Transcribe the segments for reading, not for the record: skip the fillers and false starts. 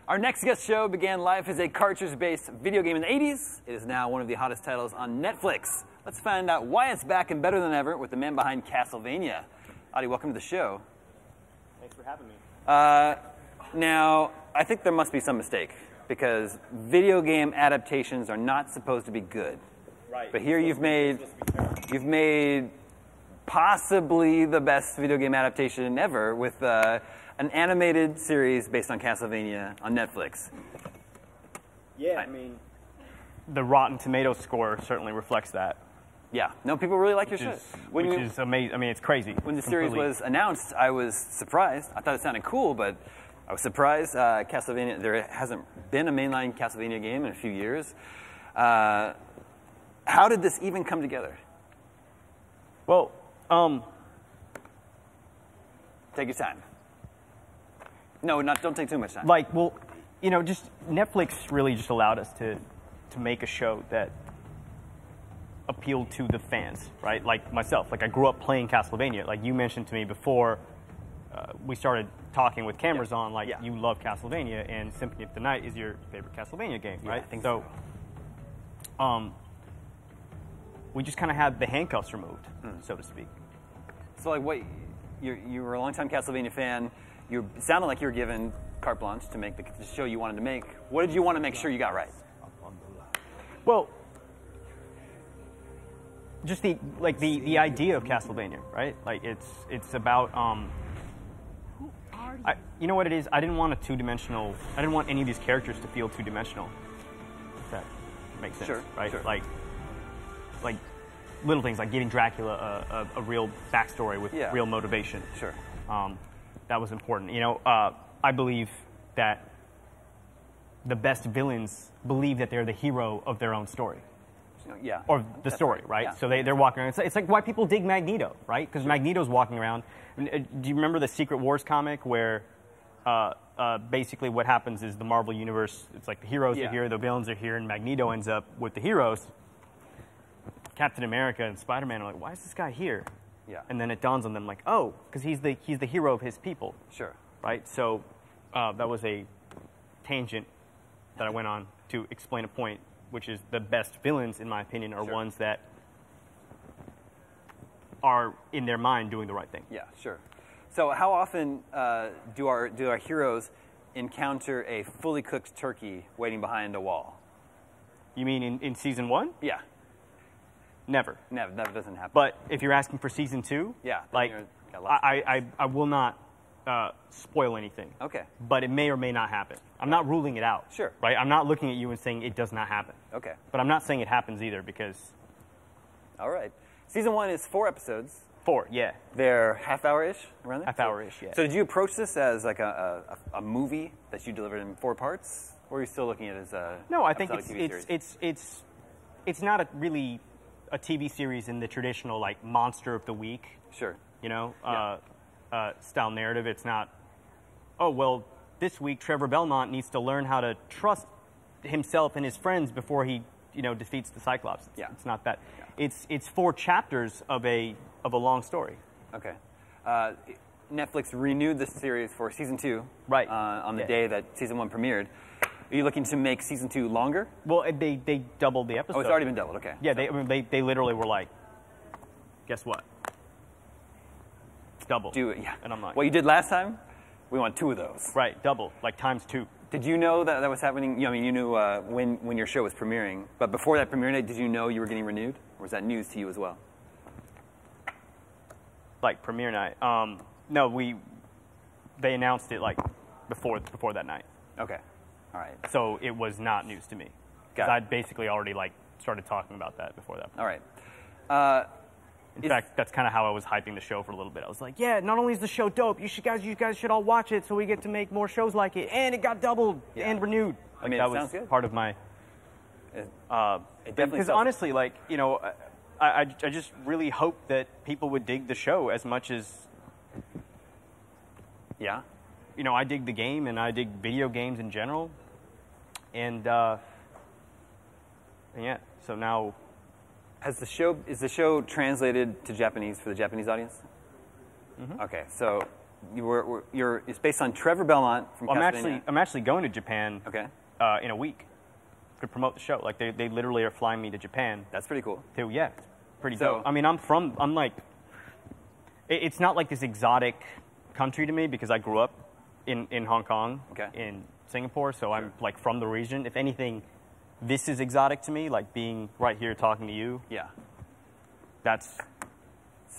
Our next guest show began life as a cartridge-based video game in the 80s. It is now one of the hottest titles on Netflix. Let's find out why it's back and better than ever with the man behind Castlevania. Adi, welcome to the show. Thanks for having me. Now, I think there must be some mistake because video game adaptations are not supposed to be good. Right. But here you've made possibly the best video game adaptation ever with an animated series based on Castlevania on Netflix. Yeah, I mean, the Rotten Tomatoes score certainly reflects that. Yeah, no, people really like your show. Which is amazing. I mean, it's crazy. When the series was announced, I was surprised. I thought it sounded cool, but I was surprised. Castlevania, there hasn't been a mainline Castlevania game in a few years. How did this even come together? Well, take your time. No, don't take too much time. like, well, you know, just Netflix really just allowed us to make a show that appealed to the fans, right? Like myself, like I grew up playing Castlevania. Like you mentioned to me before we started talking with cameras on, like you love Castlevania, and Symphony of the Night is your favorite Castlevania game, right? I think so. We just kind of had the handcuffs removed, so to speak. So, like, what? You were a longtime Castlevania fan. It sounded like you were given carte blanche to make the show you wanted to make. What did you want to make sure you got right? Well, just the idea of Castlevania, right? Like it's about you know what it is? I didn't want a two-dimensional. I didn't want any of these characters to feel two-dimensional. If that makes sense, right? Sure. Like little things like giving Dracula a real backstory with real motivation. Sure. That was important. You know, I believe that the best villains believe that they're the hero of their own story. Yeah. Or the story, right? Yeah. So they're walking around. It's like why people dig Magneto, right? Because Magneto's walking around. Do you remember the Secret Wars comic where basically what happens is the Marvel Universe, it's like the heroes are here, the villains are here, and Magneto ends up with the heroes. Captain America and Spider-Man are like, why is this guy here? Yeah. And then it dawns on them like, oh, because he's the hero of his people. Sure. Right? So that was a tangent that I went on to explain a point, which is the best villains, in my opinion, are ones that are in their mind doing the right thing. Yeah, sure. So how often do our heroes encounter a fully cooked turkey waiting behind a wall? You mean in season 1? Yeah. Never. Never doesn't happen. But if you're asking for season 2, like I will not spoil anything. Okay. But it may or may not happen. I'm not ruling it out. Sure. Right? I'm not looking at you and saying it does not happen. Okay. But I'm not saying it happens either because. All right. Season 1 is 4 episodes. 4, yeah. They're half-hour-ish, around there? Half-hour-ish, yeah. So did you approach this as like a movie that you delivered in 4 parts? Or are you still looking at it as a No, I think it's not really a TV series in the traditional like monster of the week. Sure. You know, style narrative. It's not, oh, well, this week Trevor Belmont needs to learn how to trust himself and his friends before he, defeats the Cyclops. It's not that. Yeah. It's 4 chapters of a long story. Okay. Netflix renewed this series for season 2. Right. On the day that season 1 premiered. Are you looking to make season 2 longer? Well, they doubled the episode. Oh, it's already been doubled. Okay. Yeah, they literally were like, guess what? It's double. Do it. Yeah. And I'm like, what you did last time? We want 2 of those. Right, double, like times 2. Did you know that was happening? You knew when your show was premiering, but before that premiere date, did you know you were getting renewed, or was that news to you as well? Like premiere night? No, they announced it like before that night. Okay. All right. So it was not news to me. Because I'd basically already started talking about that before that. All right. In fact, that's kind of how I was hyping the show for a little bit. I was like, yeah, not only is the show dope, you guys should all watch it so we get to make more shows like it. And it got doubled and renewed. I mean, that was good. Part of my... Because honestly, I just really hope that people would dig the show as much as... Yeah? I dig the game and I dig video games in general. And yeah, so now... Is the show translated to Japanese for the Japanese audience? Mm-hmm. Okay, so It's based on Trevor Belmont from Castlevania. I'm actually going to Japan. Okay. In a week to promote the show. Like they literally are flying me to Japan. That's pretty cool. Yeah, it's pretty dope. I mean, I'm like, it's not like this exotic country to me because I grew up in Hong Kong, in Singapore, so I'm like from the region. If anything, this is exotic to me, like being right here talking to you. Yeah. That's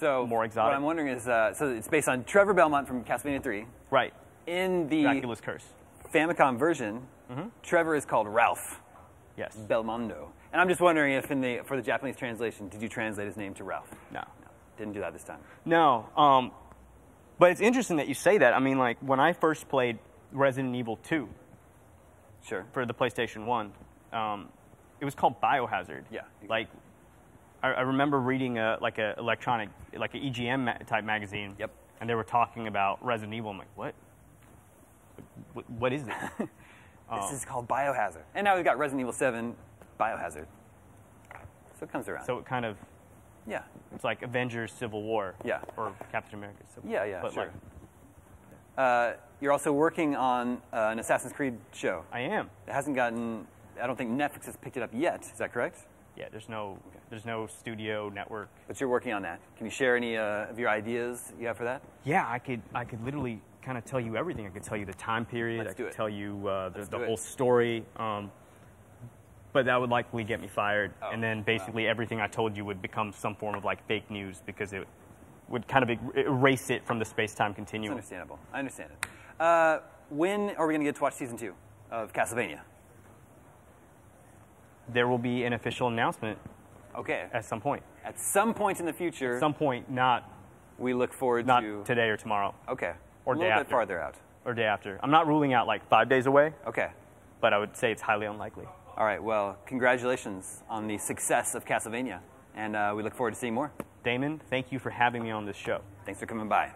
more exotic. What I'm wondering is, so it's based on Trevor Belmont from Castlevania 3. Right. In the Dracula's Curse. Famicom version, Trevor is called Ralph. Yes. Belmondo. And I'm just wondering if for the Japanese translation, did you translate his name to Ralph? No. Didn't do that this time. No. But it's interesting that you say that. I mean, like, when I first played Resident Evil 2 for the PlayStation 1, it was called Biohazard. Yeah. Like, I remember reading an electronic, like an EGM type magazine. Yep. And they were talking about Resident Evil. I'm like, what? What is this? This is called Biohazard. And now we've got Resident Evil 7 Biohazard. So it comes around. So it kind of... Yeah. It's like Avengers Civil War. Yeah. Or Captain America Civil War. Yeah, but sure. Like, you're also working on an Assassin's Creed show. I am. It hasn't gotten... I don't think Netflix has picked it up yet. Is that correct? Yeah, there's no studio network. But you're working on that. Can you share any of your ideas you have for that? Yeah, I could literally kind of tell you everything. I could tell you the time period. I could tell you the whole story. But that would likely get me fired. And then basically everything I told you would become some form of like fake news because it would kind of erase it from the space-time continuum. It's understandable. I understand it. When are we going to get to watch season 2 of Castlevania? There will be an official announcement. Okay. At some point. At some point in the future. At some point, not. We look forward not to. Not today or tomorrow. Okay. Or a day little after. bit farther out. Or day after. I'm not ruling out like 5 days away. Okay. But I would say it's highly unlikely. All right. Well, congratulations on the success of Castlevania, and we look forward to seeing more. Damon, thank you for having me on this show. Thanks for coming by.